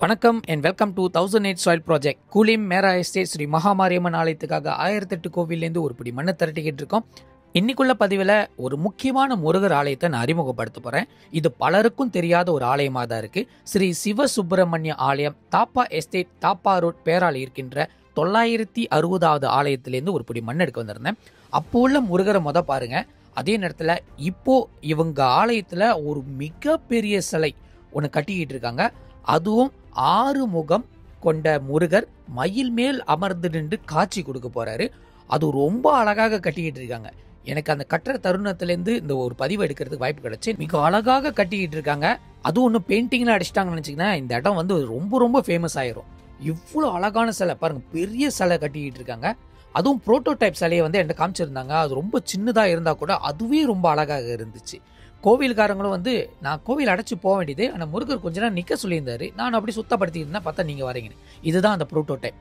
வணக்கம் and welcome to 1008 soil project. Kulim Mera estate Shri Mahamariamman ஆலயத்துக்காக 1008 கோவிலேருந்து ஒரு பிடி மண்ணை திரட்டிக்கிட்டு இருக்கோம். இன்னைக்குள்ள பதிவில் ஒரு முக்கியமான முருகர் ஆலயத்தை நான் அறிமுகப்படுத்த போகிறேன். இது பலருக்கும் தெரியாத ஒரு ஆலயமாக தான் இருக்குது. ஸ்ரீ சிவ சுப்பிரமணிய ஆலயம் தாப்பா எஸ்டேட் தாப்பா ரோட் பேரால் இருக்கின்ற 960வது ஆலயத்திலேருந்து ஒரு பிடி மண் எடுக்க வந்திருந்தேன். அப்போ உள்ள முருகரை பாருங்க. அதே நேரத்தில் இப்போ இவங்க ஆலயத்தில் ஒரு மிகப்பெரிய சிலை ஒன்று கட்டிக்கிட்டு இருக்காங்க. அதுவும் 6 முகம் கொண்ட முருகர் மயில் மேல் அமர்ந்து நின்று காட்சி கொடுக்க போறாரு. அது ரொம்ப அழகாக கட்டிக்கிட்டு இருக்காங்க. எனக்கு அந்த கட்டுற தருணத்திலேருந்து இந்த ஒரு பதிவு எடுக்கிறதுக்கு வாய்ப்பு கிடைச்சு. மிக அழகாக கட்டிக்கிட்டு இருக்காங்க. அதுவும் ஒன்று பெயிண்டிங்லாம் அடிச்சிட்டாங்கன்னு நினச்சிங்கன்னா இந்த இடம் ரொம்ப ரொம்ப ஃபேமஸ் ஆயிரும். இவ்வளோ அழகான சிலை பாருங்க, பெரிய சிலை கட்டிக்கிட்டு இருக்காங்க. அதுவும் புரோட்டோடைப் சிலையை என்கிட்ட காமிச்சிருந்தாங்க. அது ரொம்ப சின்னதாக இருந்தால் கூட அதுவே ரொம்ப அழகாக இருந்துச்சு. கோவில்காரங்களும் நான் கோவில் அடைச்சி போக வேண்டியது, ஆனால் முருகர் கொஞ்ச நேரம் நிற்க சொல்லியிருந்தாரு. நான் அப்படி சுத்தப்படுத்தி இருந்தேன். பார்த்தா நீங்கள் வரீங்கன்னு. இதுதான் அந்த புரோட்டோடைப்.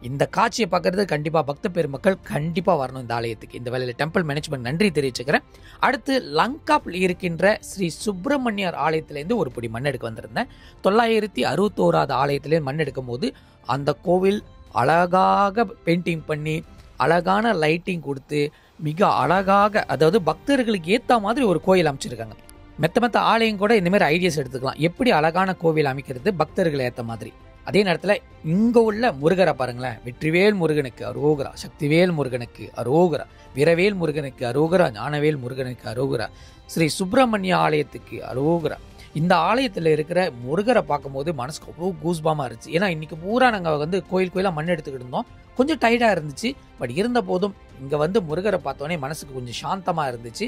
இந்த காட்சியை பார்க்கறது கண்டிப்பாக பக்த பெருமக்கள் கண்டிப்பாக வரணும் இந்த ஆலயத்துக்கு. இந்த வேலையில் டெம்பிள் மேனேஜ்மெண்ட் நன்றி தெரிவிச்சுக்கிறேன். அடுத்து லங்காப்பில் இருக்கின்ற ஸ்ரீ சுப்பிரமணியர் ஆலயத்திலேருந்து ஒரு பிடி மண் எடுக்க வந்திருந்தேன். 961வது ஆலயத்திலேருந்து மண் எடுக்கும் போது அந்த கோவில் அழகாக பெயிண்டிங் பண்ணி அழகான லைட்டிங் கொடுத்து மிக அழகாக, அதாவது பக்தர்களுக்கு ஏற்ற மாதிரி ஒரு கோயில் அமைச்சிருக்காங்க. மெத்த ஆலயம் கூட இந்த மாதிரி ஐடியாஸ் எடுத்துக்கலாம். எப்படி அழகான கோவில் அமைக்கிறது பக்தர்கள் ஏற்ற மாதிரி. அதே நேரத்தில் இங்கே உள்ள முருகரை பாருங்களேன். வெற்றிவேல் முருகனுக்கு அரோகரா, சக்திவேல் முருகனுக்கு அரோகரா, வீரவேல் முருகனுக்கு அரோகரா, ஞானவேல் முருகனுக்கு அரோகரா, ஸ்ரீ சுப்பிரமணிய ஆலயத்துக்கு அரோகரா. இந்த ஆலயத்தில் இருக்கிற முருகரை பார்க்கும்போது மனசுக்கு அவ்வளோ கூஸ்பாமாக இருந்துச்சு. ஏன்னா இன்னைக்கு பூரா நாங்கள் கோயிலாக மண் எடுத்துக்கிட்டு இருந்தோம். கொஞ்சம் டைட்டாக இருந்துச்சு. பட் இருந்த போதும் இங்கே முருகரை பார்த்தோன்னே மனசுக்கு கொஞ்சம் சாந்தமாக இருந்துச்சு.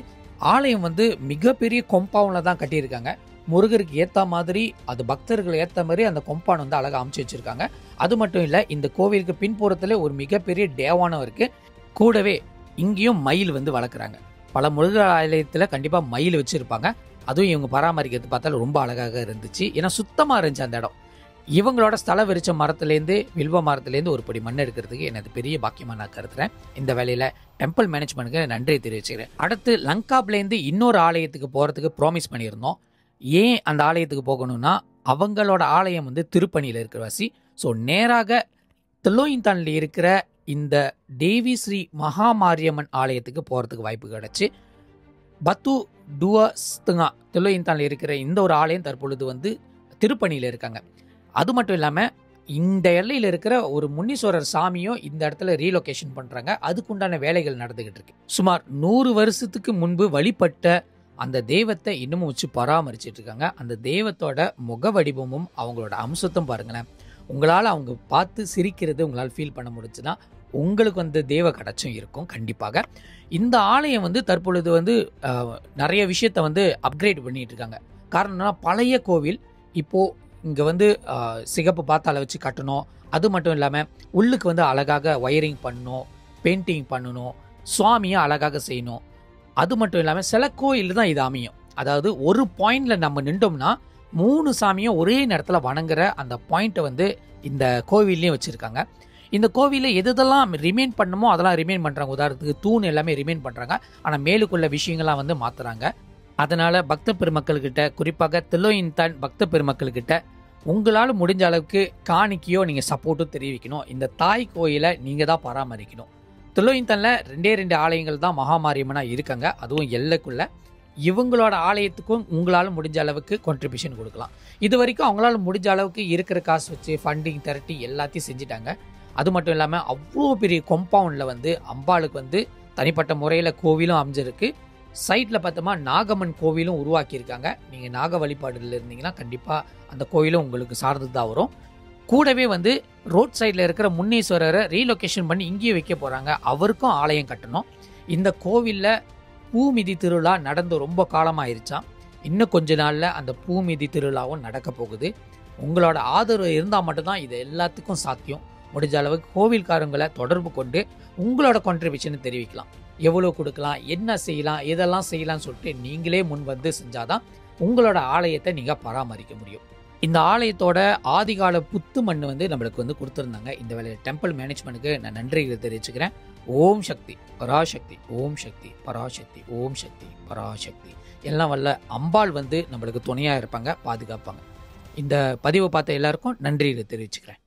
ஆலயம் மிகப்பெரிய கொம்பவுண்டில் தான் கட்டியிருக்காங்க. முருகருக்கு ஏற்ற மாதிரி, அது பக்தர்கள் ஏற்ற மாதிரி அந்த கொம்பவுண்ட் அழகாக அமைச்சு வச்சுருக்காங்க. அது மட்டும் இல்லை, இந்த கோவிலுக்கு பின்புறத்தில் ஒரு மிகப்பெரிய தேவானம் இருக்குது. கூடவே இங்கேயும் மயில் வளர்க்குறாங்க. பல முருகர் ஆலயத்தில் கண்டிப்பாக மயில் வச்சுருப்பாங்க. அதுவும் இவங்க பராமரிக்கிறது பார்த்தாலும் ரொம்ப அழகாக இருந்துச்சு. ஏன்னா சுத்தமாக இருந்துச்சு அந்த இடம். இவங்களோட ஸ்தல விரிச்ச மரத்துலேருந்து வில்வ மரத்துலேருந்து ஒரு படி மண் எடுக்கிறதுக்கு எனக்கு பெரிய பாக்கியமாக நான் கருதுறேன். இந்த வேலையில் டெம்பிள் மேனேஜ்மெண்ட்டுக்கு நன்றி தெரிவிச்சுக்கிறேன். அடுத்து லங்காப்லேருந்து இன்னொரு ஆலயத்துக்கு போகிறதுக்கு ப்ராமிஸ் பண்ணியிருந்தோம். ஏன் அந்த ஆலயத்துக்கு போகணும்னா, அவங்களோட ஆலயம் திருப்பணியில் இருக்கிற வாசி. ஸோ நேராக திலோயிந்தானில் இருக்கிற இந்த தேவி ஸ்ரீ மகாமாரியம்மன் ஆலயத்துக்கு போகிறதுக்கு வாய்ப்பு கிடச்சி. பத்து டுவஸ்துங்கா திலோயிந்தானில் இருக்கிற இந்த ஒரு ஆலயம் தற்பொழுது திருப்பணியில் இருக்காங்க. அது மட்டும் இல்லாமல் இந்த எல்லையில் இருக்கிற ஒரு முனீஸ்வரர் சாமியும் இந்த இடத்துல ரீலொகேஷன் பண்ணுறாங்க. அதுக்குண்டான வேலைகள் நடந்துகிட்டு இருக்கு. சுமார் 100 வருஷத்துக்கு முன்பு வழிபட்ட அந்த தெய்வத்தை இன்னமும் வச்சு பராமரிச்சிட்டு இருக்காங்க. அந்த தெய்வத்தோட முக வடிவமும் அவங்களோட அம்சத்தும் பாருங்களேன். உங்களால் அவங்க பார்த்து சிரிக்கிறது உங்களால் ஃபீல் பண்ண முடிஞ்சுன்னா உங்களுக்கு தெய்வ கடாட்சம் இருக்கும் கண்டிப்பாக. இந்த ஆலயம் தற்பொழுது நிறைய விஷயத்த அப்கிரேட் பண்ணிட்டு இருக்காங்க. காரணம்னா, பழைய கோவில் இப்போது இங்கே சிகப்பு பாத்தாளை வச்சு கட்டணும். அது மட்டும் இல்லாமல் உள்ளுக்கு அழகாக ஒயரிங் பண்ணணும், பெயிண்டிங் பண்ணணும், சுவாமியை அழகாக செய்யணும். அது மட்டும் இல்லாமல் சில கோயில் தான் இது அமையும். அதாவது ஒரு பாயிண்டில் நம்ம நின்றோம்னா 3 சாமியும் ஒரே நேரத்தில் வணங்குற அந்த பாயிண்ட்டை இந்த கோவில்லையும் வச்சுருக்காங்க. இந்த கோவிலில் எதெல்லாம் ரிமைன் பண்ணுமோ அதெல்லாம் ரிமைன் பண்ணுறாங்க. உதாரணத்துக்கு தூண் எல்லாமே ரிமைன் பண்ணுறாங்க. ஆனால் மேலுக்குள்ள விஷயங்கள்லாம் மாற்றுறாங்க. அதனால் பக்த பெருமக்கள்கிட்ட, குறிப்பாக திலோயிந்தான் பக்த பெருமக்கள்கிட்ட உங்களால் முடிஞ்ச அளவுக்கு காணிக்கையோ நீங்கள் சப்போர்ட்டும் தெரிவிக்கணும். இந்த தாய் கோயிலை நீங்கள் தான் பராமரிக்கணும். திலோயிந்தானில் 2 ஆலயங்கள் தான் மகாமாரியம்மனாக இருக்காங்க. அதுவும் எல்லைக்குள்ள. இவங்களோட ஆலயத்துக்கும் உங்களால் முடிஞ்ச அளவுக்கு கான்ட்ரிபியூஷன் கொடுக்கலாம். இது வரைக்கும் அவங்களால முடிஞ்ச அளவுக்கு இருக்கிற காசு வச்சு ஃபண்டிங் திரட்டி எல்லாத்தையும் செஞ்சுட்டாங்க. அது மட்டும் இல்லாமல் அவ்வளோ பெரிய கொம்பவுண்டில் அம்பாளுக்கு தனிப்பட்ட முறையில் கோவிலும் அமைஞ்சிருக்கு. சைட்டில் பார்த்தோமா நாகம்மன் கோவிலும் உருவாக்கியிருக்காங்க. நீங்கள் நாக வழிபாடுல இருந்தீங்கன்னா கண்டிப்பாக அந்த கோவிலும் உங்களுக்கு சார்ந்து தான் வரும். கூடவே ரோட் சைடில் இருக்கிற முன்னீஸ்வரரை ரீலொகேஷன் பண்ணி இங்கேயே வைக்க போகிறாங்க. அவருக்கும் ஆலயம் கட்டணும். இந்த கோவிலில் பூமிதி திருவிழா நடந்து ரொம்ப காலமாயிருச்சான். இன்னும் கொஞ்ச நாளில் அந்த பூமிதி திருவிழாவும் நடக்க போகுது. உங்களோட ஆதரவு இருந்தால் மட்டும்தான் இது எல்லாத்துக்கும் சாத்தியம். முடிஞ்ச அளவுக்கு கோவில்காரங்களை தொடர்பு கொண்டு உங்களோட கான்ட்ரிபியூஷனை தெரிவிக்கலாம். எவ்வளோ கொடுக்கலாம், என்ன செய்யலாம், எதெல்லாம் செய்யலாம்னு சொல்லிட்டு நீங்களே முன் செஞ்சாதான் உங்களோட ஆலயத்தை நீங்கள் பராமரிக்க முடியும். இந்த ஆலயத்தோட ஆதிகால புத்து மண் நம்மளுக்கு கொடுத்துருந்தாங்க. இந்த வேலையில் டெம்பிள் மேனேஜ்மெண்ட்டுக்கு நான் நன்றிகளை தெரிவிச்சுக்கிறேன். ஓம் சக்தி பராசக்தி, ஓம் சக்தி பராசக்தி, ஓம் சக்தி பராசக்தி. எல்லாம் வல்ல அம்பாள் நம்மளுக்கு துணையாக இருப்பாங்க, பாதுகாப்பாங்க. இந்த பதிவை பார்த்த எல்லாருக்கும் நன்றி தெரிவிச்சுக்கிறேன்.